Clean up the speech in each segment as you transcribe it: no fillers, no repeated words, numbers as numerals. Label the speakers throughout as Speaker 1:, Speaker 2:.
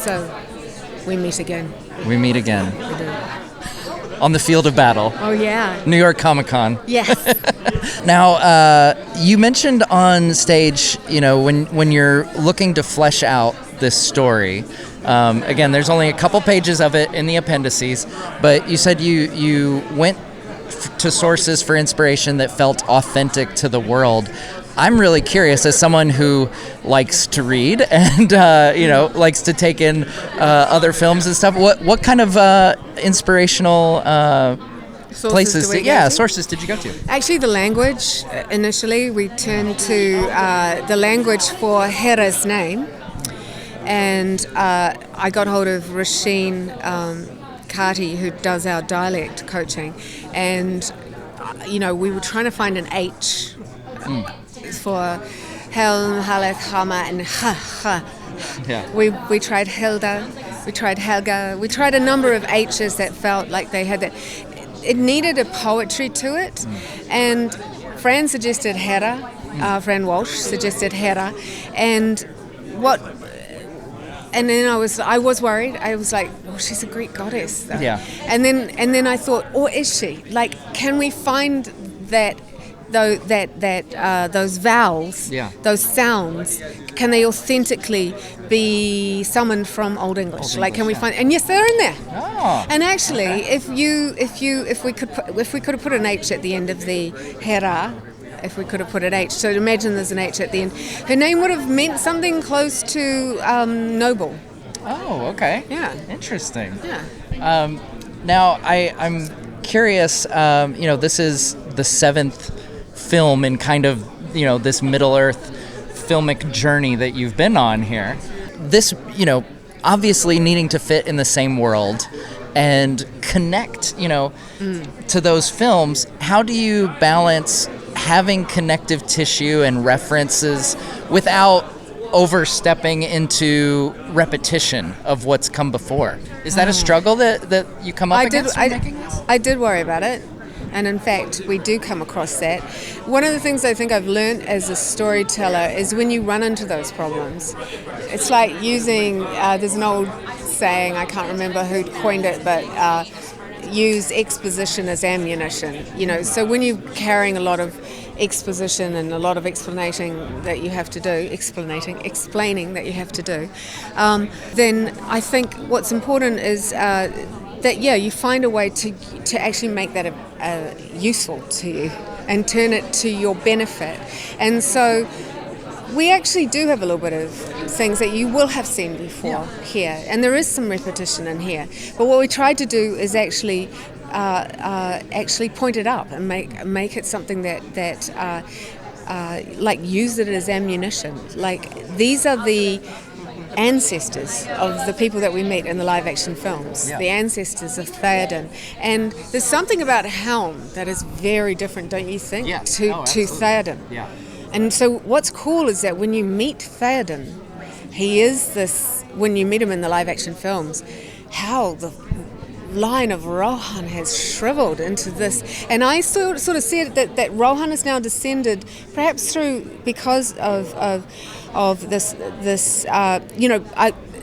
Speaker 1: So we meet again.
Speaker 2: We meet again.
Speaker 1: We do.
Speaker 2: On the field of battle.
Speaker 1: Oh, yeah.
Speaker 2: New York Comic Con.
Speaker 1: Yes.
Speaker 2: Now, you mentioned on stage, when you're looking to flesh out this story, again, there's only a couple pages of it in the appendices, but you said you went to sources for inspiration that felt authentic to the world. I'm really curious, as someone who likes to read and likes to take in other films and stuff. What kind of inspirational places? Sources did you go to?
Speaker 1: Actually, the language. Initially, we turned to the language for Héra's name, and I got hold of Rasheen Carty, who does our dialect coaching, and we were trying to find an H. For Helm, Haleth, Hama, and Ha.
Speaker 2: Yeah.
Speaker 1: We tried Hilda, we tried Helga, we tried a number of H's that felt like they had that. It needed a poetry to it, and Fran suggested Héra, Fran Walsh suggested Héra, and then I was worried. I was like, well, she's a Greek goddess, though.
Speaker 2: Yeah.
Speaker 1: And then I thought, or is she? Like, can we find that? Those vowels, those sounds, can they authentically be summoned from Old English? Can we find? And yes, they're in there.
Speaker 2: Oh.
Speaker 1: And actually, if we could have put an H at the end of the Héra, if we could have put an H, so imagine there's an H at the end. Her name would have meant something close to noble.
Speaker 2: Oh, okay.
Speaker 1: Yeah.
Speaker 2: Interesting.
Speaker 1: Yeah.
Speaker 2: Now I'm curious. This is the 7th film in kind of this Middle Earth filmic journey that you've been on here. This obviously needing to fit in the same world and connect to those films. How do you balance having connective tissue and references without overstepping into repetition of what's come before? Is that a struggle that you come up against when making this?
Speaker 1: I did worry about it. And in fact, we do come across that. One of the things I think I've learned as a storyteller is when you run into those problems, it's like using, there's an old saying, I can't remember who coined it, but use exposition as ammunition. So when you're carrying a lot of exposition and a lot of explaining that you have to do, explaining that you have to do, then I think what's important is that you find a way to actually make that useful to you and turn it to your benefit. And so we actually do have a little bit of things that you will have seen before here, and there is some repetition in here. But what we tried to do is actually point it up and make it something that use it as ammunition. Like, these are the ancestors of the people that we meet in the live action films, the ancestors of Theoden. And there's something about Helm that is very different, don't you think, to Theoden? Yeah. And so what's cool is that when you meet Theoden, he is this, when you meet him in the live action films, how the line of Rohan has shriveled into this. And I sort of see it that Rohan is now descended perhaps because of this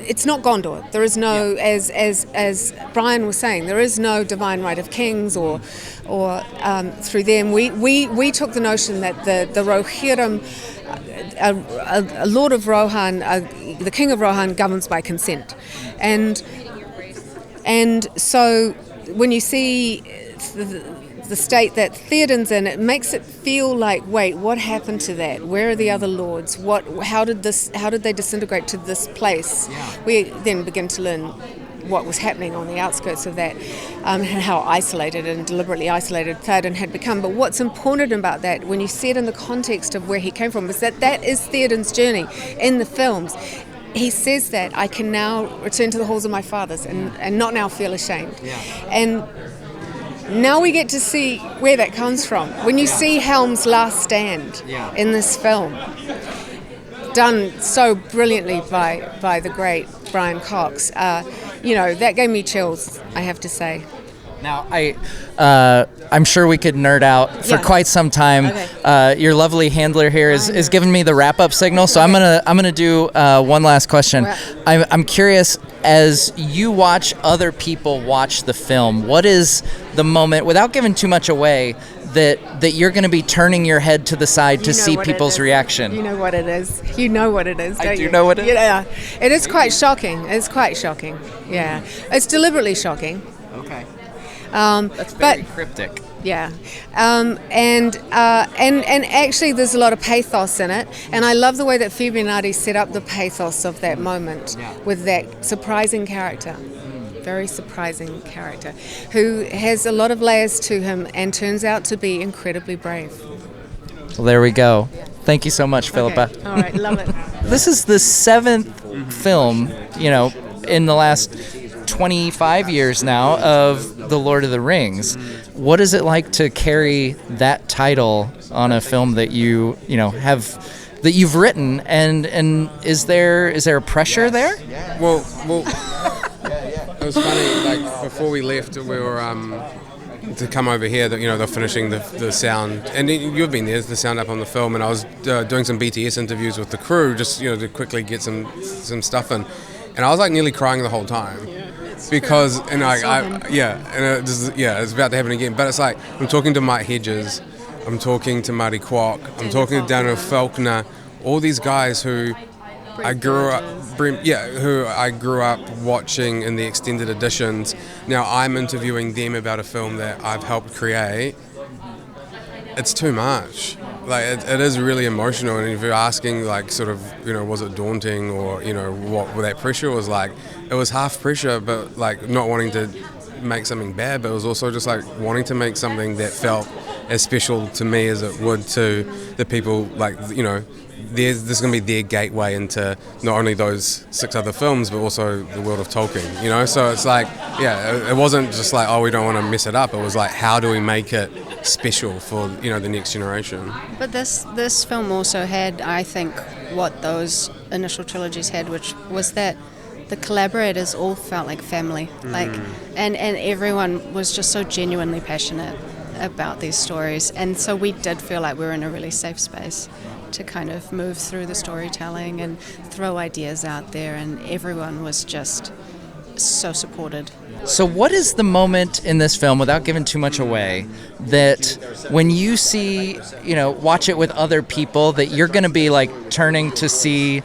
Speaker 1: it's not Gondor. There is no, as Brian was saying, there is no divine right of kings or through them. We took the notion that the Rohirrim, a lord of Rohan, the king of Rohan, governs by consent, and so when you see the state that Theoden's in, it makes it feel like, wait, what happened to that? Where are the other lords? How did they disintegrate to this place? Yeah. We then begin to learn what was happening on the outskirts of that, and how isolated and deliberately isolated Theoden had become. But what's important about that, when you see it in the context of where he came from, is that is Theoden's journey in the films. He says that I can now return to the halls of my fathers and not now feel ashamed. Yeah. And now we get to see where that comes from. When you see Helm's last stand in this film, done so brilliantly by the great Brian Cox, that gave me chills, I have to say.
Speaker 2: Now, I'm sure we could nerd out for quite some time.
Speaker 1: Okay.
Speaker 2: Your lovely handler here is giving me the wrap-up signal, so I'm gonna do one last question. I'm curious, as you watch other people watch the film, what is the moment, without giving too much away, that you're going to be turning your head to the side to see people's reaction?
Speaker 1: You know what it is. You know what it is, don't you?
Speaker 2: I do know what it is.
Speaker 1: Yeah, it is quite shocking. It's quite shocking. Yeah, it's deliberately shocking.
Speaker 2: Okay. That's very cryptic.
Speaker 1: Yeah, and actually, there's a lot of pathos in it, and I love the way that Phoebe and Arty set up the pathos of that moment with that surprising character. Very surprising character who has a lot of layers to him and turns out to be incredibly brave.
Speaker 2: Well, there we go. Thank you so much, Philippa.
Speaker 1: All right, love it.
Speaker 2: This is the 7th film, in the last 25 years now of The Lord of the Rings. What is it like to carry that title on a film that that you've written, and is there a pressure there?
Speaker 3: Well, it was funny. Like before we left, we were to come over here. That they're finishing the sound, and you've been there. The sound up on the film, and I was doing some BTS interviews with the crew, just to quickly get some stuff in, and I was like nearly crying the whole time. Because it's about to happen again. But it's like I'm talking to Mike Hedges, I'm talking to Marty Kwok, I'm talking to Daniel Faulkner, all these guys who I grew up watching in the extended editions. Now I'm interviewing them about a film that I've helped create. It's too much. Like it is really emotional, and if you're asking was it daunting or what that pressure was like, it was half pressure, but like not wanting to make something bad, but it was also just like wanting to make something that felt as special to me as it would to the people. This is going to be their gateway into not only those 6 other films, but also the world of Tolkien. So it's like, it wasn't just like, oh, we don't want to mess it up. It was like, how do we make it special for the next generation?
Speaker 4: But this film also had, I think, what those initial trilogies had, which was that the collaborators all felt like family, and everyone was just so genuinely passionate about these stories, and so we did feel like we were in a really safe space to kind of move through the storytelling and throw ideas out there, and everyone was just so supported.
Speaker 2: So what is the moment in this film, without giving too much away, that when you see, watch it with other people, that you're going to be like turning to see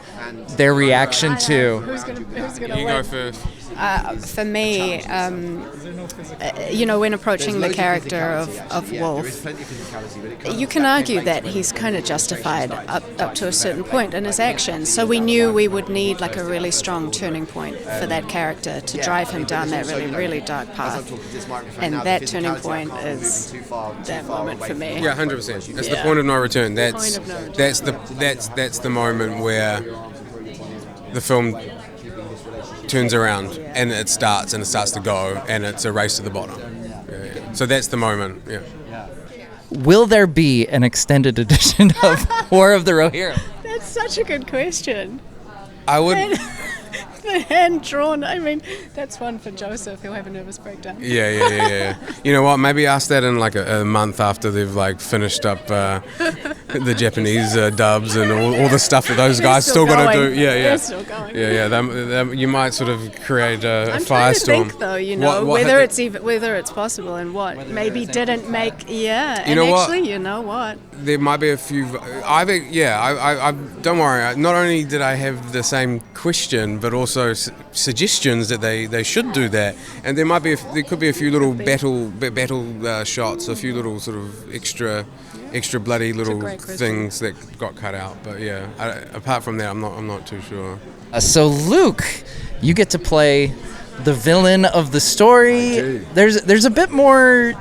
Speaker 2: their reaction to?
Speaker 1: Who's gonna
Speaker 3: You go first.
Speaker 4: For me, when approaching the character of Wulf, you can argue that he's kind of justified up to a certain point in his actions. So we knew we would need like a really strong turning point for that character to drive him down that really, really dark path. And that turning point is that moment for me.
Speaker 3: Yeah, 100%. It's the point of no return. That's the moment where the film turns around and it starts to go, and it's a race to the bottom. Yeah. So that's the moment. Yeah.
Speaker 2: Will there be an extended edition of War of the Rohirrim?
Speaker 4: That's such a good question.
Speaker 3: I would.
Speaker 4: The hand drawn. I mean, that's one for Joseph. He'll have a nervous breakdown.
Speaker 3: Yeah. You know what? Maybe ask that in like a month after they've like finished up the Japanese dubs and all the stuff that those guys still got to do.
Speaker 4: They're still going.
Speaker 3: Yeah. You might sort of create a
Speaker 4: I'm
Speaker 3: firestorm.
Speaker 4: trying to think though,
Speaker 3: what
Speaker 4: whether it's possible and what maybe didn't make. Yeah.
Speaker 3: You know what?
Speaker 4: Actually, you know what?
Speaker 3: There might be a few. I don't worry. Not only did I have the same question, but also suggestions that they should do that, and there could be a few little battle shots, a few little sort of extra bloody little things that got cut out. But yeah, apart from that, I'm not too sure.
Speaker 2: So Luke, you get to play the villain of the story. There's a bit more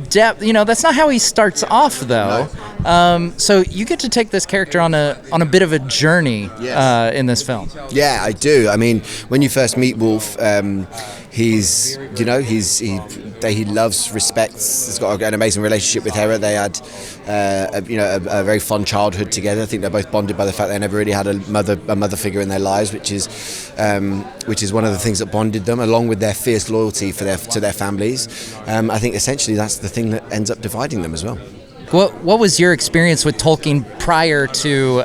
Speaker 2: depth. That's not how he starts off, though. No. So you get to take this character on a bit of a journey in this film.
Speaker 5: Yeah, I do. I mean, when you first meet Wulf, he loves, respects. He's got an amazing relationship with Héra. They had a very fun childhood together. I think they're both bonded by the fact they never really had a mother figure in their lives, which is one of the things that bonded them, along with their fierce loyalty to their families. I think essentially that's the thing that ends up dividing them as well.
Speaker 2: What was your experience with Tolkien prior to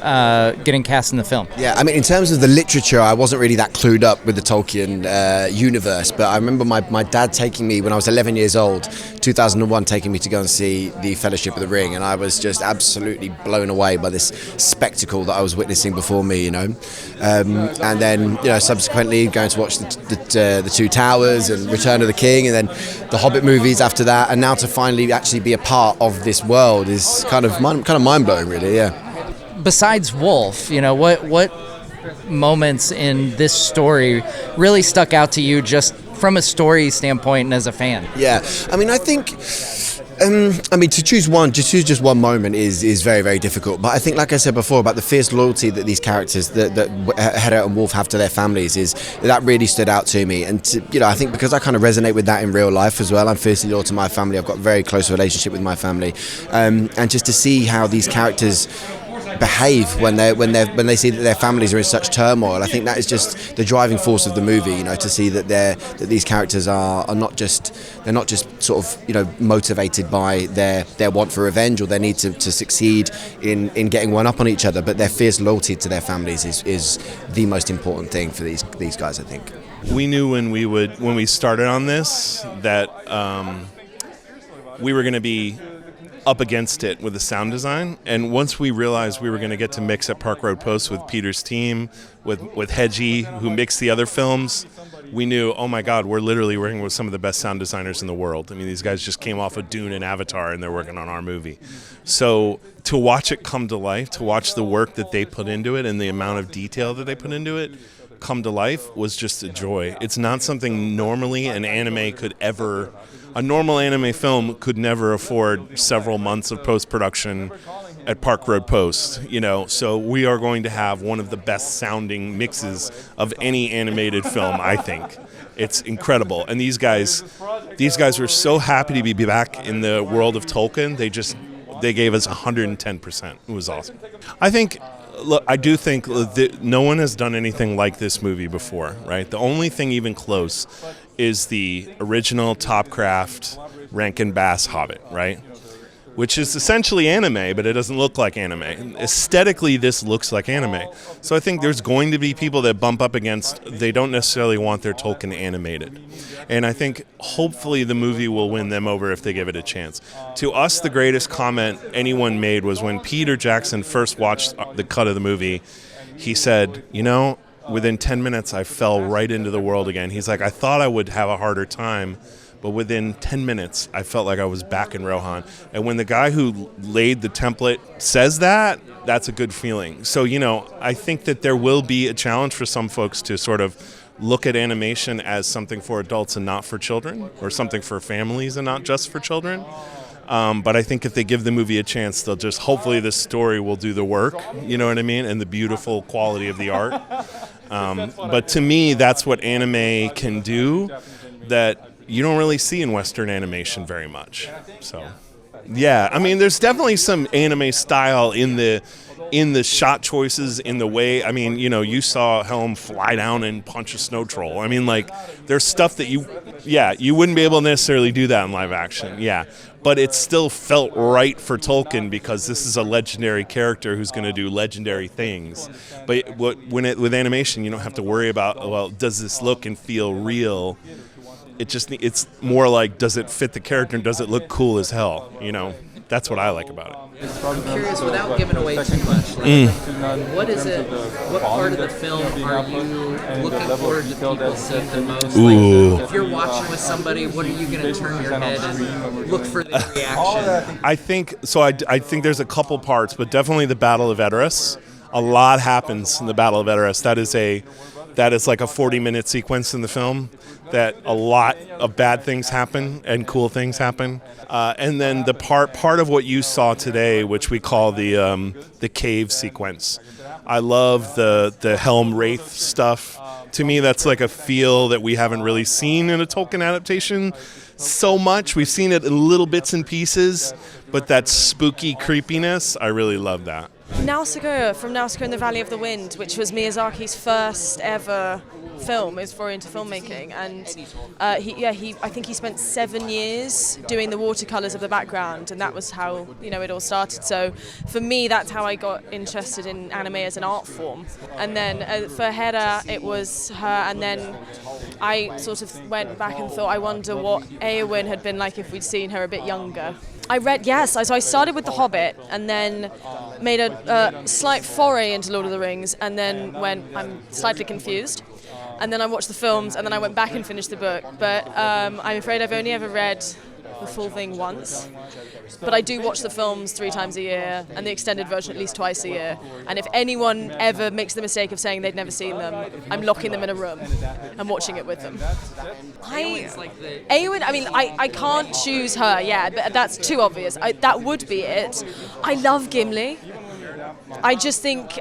Speaker 2: getting cast in the film?
Speaker 5: Yeah, I mean, in terms of the literature, I wasn't really that clued up with the Tolkien universe, but I remember my dad taking me when I was 11 years old, 2001, taking me to go and see The Fellowship of the Ring, and I was just absolutely blown away by this spectacle that I was witnessing before me, and then subsequently going to watch the Two Towers and Return of the King, and then the Hobbit movies after that, and now to finally actually be a part of this world is kind of mind-blowing, really. Yeah.
Speaker 2: Besides Wulf, what moments in this story really stuck out to you, just from a story standpoint and as a fan?
Speaker 5: Yeah, I mean, I think to choose just one moment is very, very difficult. But I think, like I said before, about the fierce loyalty that these characters, that Héra and Wulf have to their families, that really stood out to me. And I think because I kind of resonate with that in real life as well. I'm fiercely loyal to my family. I've got a very close relationship with my family, and just to see how these characters behave when they see that their families are in such turmoil. I think that is just the driving force of the movie, to see that these characters are not just sort of motivated by their want for revenge or their need to succeed in getting one up on each other, but their fierce loyalty to their families is the most important thing for these guys, I think.
Speaker 6: We knew when we started on this that we were going to be up against it with the sound design, and once we realized we were going to get to mix at Park Road Post with Peter's team, with Hedgie, who mixed the other films, we knew, oh my God, we're literally working with some of the best sound designers in the world. I mean, these guys just came off of Dune and Avatar, and they're working on our movie. So to watch it come to life, to watch the work that they put into it and the amount of detail that they put into it come to life was just a joy. It's not something normally a normal anime film could never afford several months of post-production at Park Road Post, so we are going to have one of the best sounding mixes of any animated film, I think. It's incredible. And these guys were so happy to be back in the world of Tolkien. They gave us 110%. It was awesome. I do think that no one has done anything like this movie before, right? The only thing even close is the original Topcraft Rankin Bass Hobbit, right? Which is essentially anime, but it doesn't look like anime. Aesthetically, this looks like anime. So I think there's going to be people that bump up against, they don't necessarily want their Tolkien animated. And I think hopefully the movie will win them over if they give it a chance. To us, the greatest comment anyone made was when Peter Jackson first watched the cut of the movie, he said, within 10 minutes, I fell right into the world again. He's like, I thought I would have a harder time, but within 10 minutes, I felt like I was back in Rohan. And when the guy who laid the template says that, that's a good feeling. So, I think that there will be a challenge for some folks to sort of look at animation as something for adults and not for children, or something for families and not just for children. But I think if they give the movie a chance, they'll just, hopefully this story will do the work, you know what I mean, and the beautiful quality of the art. But to me, that's what anime can do that you don't really see in Western animation very much. So, yeah, I mean, there's definitely some anime style in the shot choices, in the way, I mean, you saw Helm fly down and punch a snow troll. I mean, like, there's stuff that you wouldn't be able to necessarily do that in live action, but it still felt right for Tolkien because this is a legendary character who's going to do legendary things. But with animation, you don't have to worry about, well, does this look and feel real? It's more like, does it fit the character and does it look cool as hell? That's what I like about it.
Speaker 2: I'm curious, without giving away too much, what part of the film are you looking forward to people see the most? Like, if you're watching with somebody, what are you going to turn your head and look for the reaction?
Speaker 6: I think there's a couple parts, but definitely the Battle of Edoras. A lot happens in the Battle of Edoras. That is a that is like a 40-minute sequence in the film that a lot of bad things happen and cool things happen. And then the part of what you saw today, which we call the cave sequence. I love the Helm Wraith stuff. To me, that's like a feel that we haven't really seen in a Tolkien adaptation so much. We've seen it in little bits and pieces, but that spooky creepiness, I really love that.
Speaker 7: Nausicaa, from Nausicaa in the Valley of the Wind, which was Miyazaki's first ever film, is foray into filmmaking, and I think he spent 7 years doing the watercolors of the background, and that was how it all started. So for me, that's how I got interested in anime as an art form. And then for Héra, it was her, and then I sort of went back and thought, I wonder what Éowyn had been like if we'd seen her a bit younger. So I started with The Hobbit and then made a slight foray into Lord of the Rings, and then I'm slightly confused. And then I watched the films, and then I went back and finished the book. But I'm afraid I've only ever read the full thing once. But I do watch the films 3 times a year, and the extended version at least twice a year. And if anyone ever makes the mistake of saying they'd never seen them, I'm locking them in a room and watching it with them. Éowyn, I can't choose her, but that's too obvious. That would be it. I love Gimli. I just think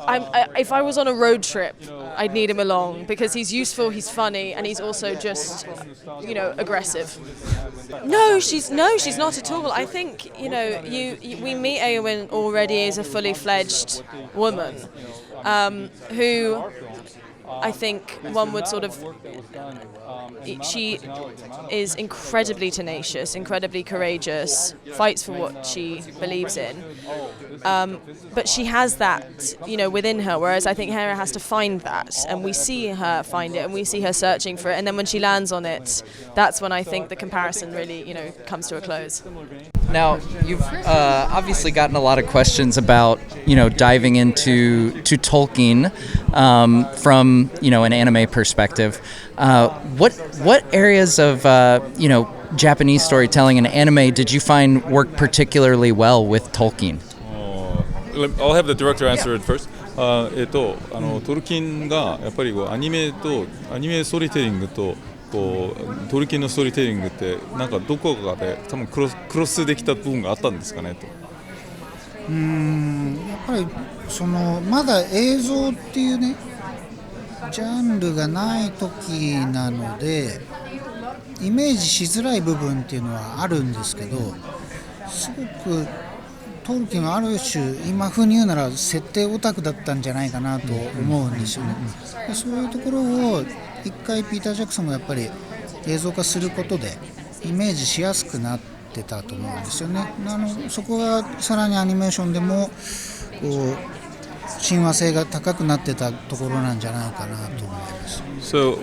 Speaker 7: if I was on a road trip, I'd need him along because he's useful, he's funny, and he's also just, aggressive. No, she's not at all. I think we meet Éowyn already as a fully fledged woman, who I think one would sort of. She is incredibly tenacious, incredibly courageous, fights for what she believes in. But she has that, within her, whereas I think Héra has to find that, and we see her find it, and we see her searching for it, and then when she lands on it, that's when I think the comparison really, comes to a close.
Speaker 2: Now, you've obviously gotten a lot of questions about, diving into Tolkien from, an anime perspective. What areas of, Japanese storytelling and anime did you find work particularly well with Tolkien?
Speaker 8: I'll have the director answer it first. トルキンがやっぱりアニメストーリーテリングとトルキンのストーリーテリングってなんかどこかで多分クロスできた部分があったんですかねと。
Speaker 9: やっぱりまだ映像っていうねジャンルがない時なのでイメージしづらい部分っていうのはあるんですけど、すごくトルキンはある種今風に言うなら設定オタクだったんじゃないかなと思うんですよね。そういうところを一回ピーター・ジャクソンもやっぱり映像化することでイメージしやすくなってたと思うんですよね。そこがさらにアニメーションでも親和性が高くなってたところなんじゃないかなと思います。
Speaker 8: So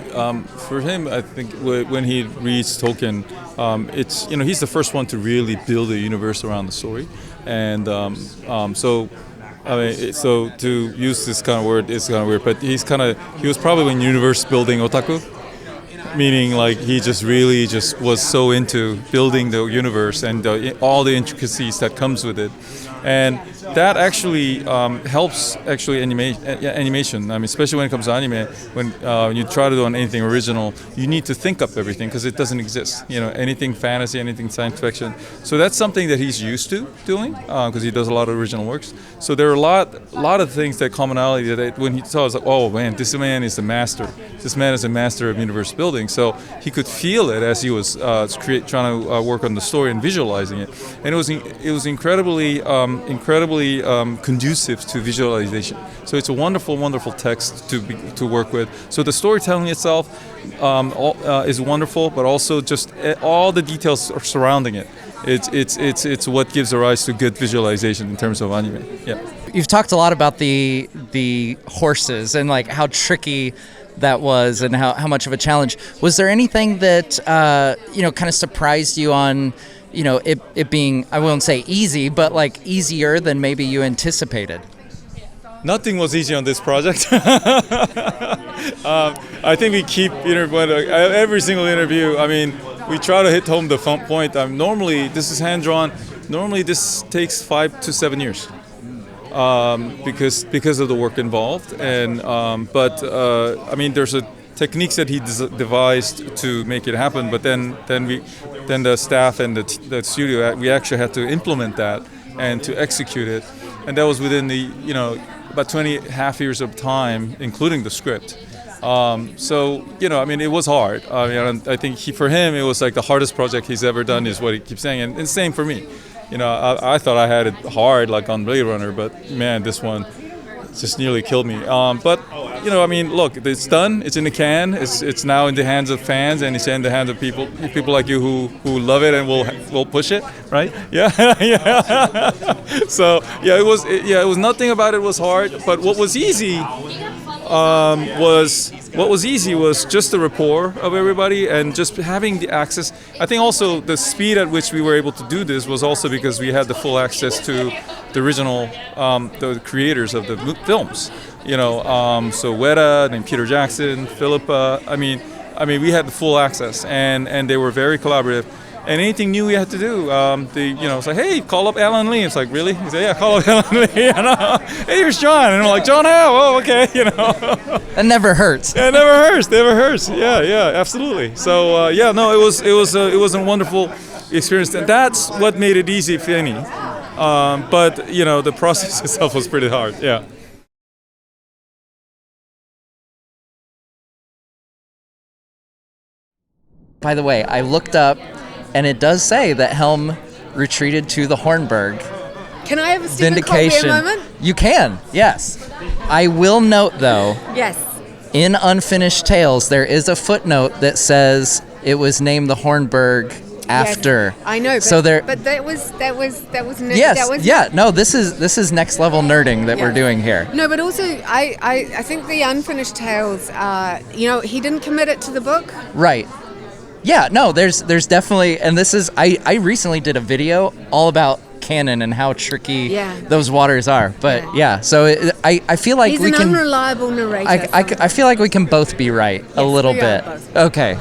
Speaker 8: for him, I think when he reads Tolkien, it's he's the first one to really build a universe around the story, and so to use this kind of word is kind of weird, but he was probably a universe building otaku, meaning like he just really was so into building the universe and all the intricacies that comes with it. And that actually helps animation. I mean, especially when it comes to anime, when you try to do anything original, you need to think up everything because it doesn't exist. Anything fantasy, anything science fiction. So that's something that he's used to doing because he does a lot of original works. So there are a lot of things that commonality that when he saw, it's like, oh man, this man is the master. This man is a master of universe building. So he could feel it as he was trying to work on the story and visualizing it. And it was incredibly conducive to visualization. So it's a wonderful, wonderful text to work with. So the storytelling itself is wonderful, but also just all the details surrounding it. It's what gives rise to good visualization in terms of anime. Yeah.
Speaker 2: You've talked a lot about the horses and like how tricky that was and how much of a challenge. Was there anything that kind of surprised you on it being, I won't say easy, but like easier than maybe you anticipated?
Speaker 8: Nothing was easy on this project. I think we keep every single interview. I mean, we try to hit home the point. Normally, this is hand drawn. Normally, this takes 5 to 7 years. because of the work involved. And I mean, there's a techniques that he devised to make it happen. But then the staff and the studio, we actually had to implement that and to execute it. And that was within the about 20.5 years of time, including the script. So I mean, it was hard. I mean, I think for him, it was like the hardest project he's ever done, is what he keeps saying, and same for me. I thought I had it hard, like on Blade Runner, but man, this one just nearly killed me. But I mean, look, it's done. It's in the can. It's now in the hands of fans, and it's in the hands of people like you who love it and will push it, right? Yeah, yeah. So yeah, it was nothing about it was hard, but what was easy was just the rapport of everybody and just having the access. I think also the speed at which we were able to do this was also because we had the full access to the original, the creators of the films. So Weta and Peter Jackson, Philippa. I mean, we had the full access, and they were very collaborative. And anything new we had to do, it's like, hey, call up Alan Lee. It's like, really? He said, yeah, call up Alan Lee. Hey, here's John. And we're like, John how? Oh, okay,
Speaker 2: That never hurts.
Speaker 8: Yeah, it never hurts. Yeah, absolutely. So, it was a wonderful experience. And that's what made it easy, if any. But, the process itself was pretty hard, yeah.
Speaker 2: By the way, I looked up, and it does say that Helm retreated to the Hornberg.
Speaker 1: Can I have a Stephen Colbert moment?
Speaker 2: You can, yes. I will note, though,
Speaker 1: yes,
Speaker 2: in Unfinished Tales, there is a footnote that says it was named the Hornberg after.
Speaker 1: Yes, I know, but that was
Speaker 2: yes, no, this is next level nerding that we're doing here.
Speaker 1: No, but also I think the Unfinished Tales, he didn't commit it to the book.
Speaker 2: Right. Yeah, no, there's definitely, and this is, I recently did a video all about canon and how tricky those waters are. But so I feel like
Speaker 1: he's an unreliable narrator.
Speaker 2: I feel like we can both be right a little bit. Okay.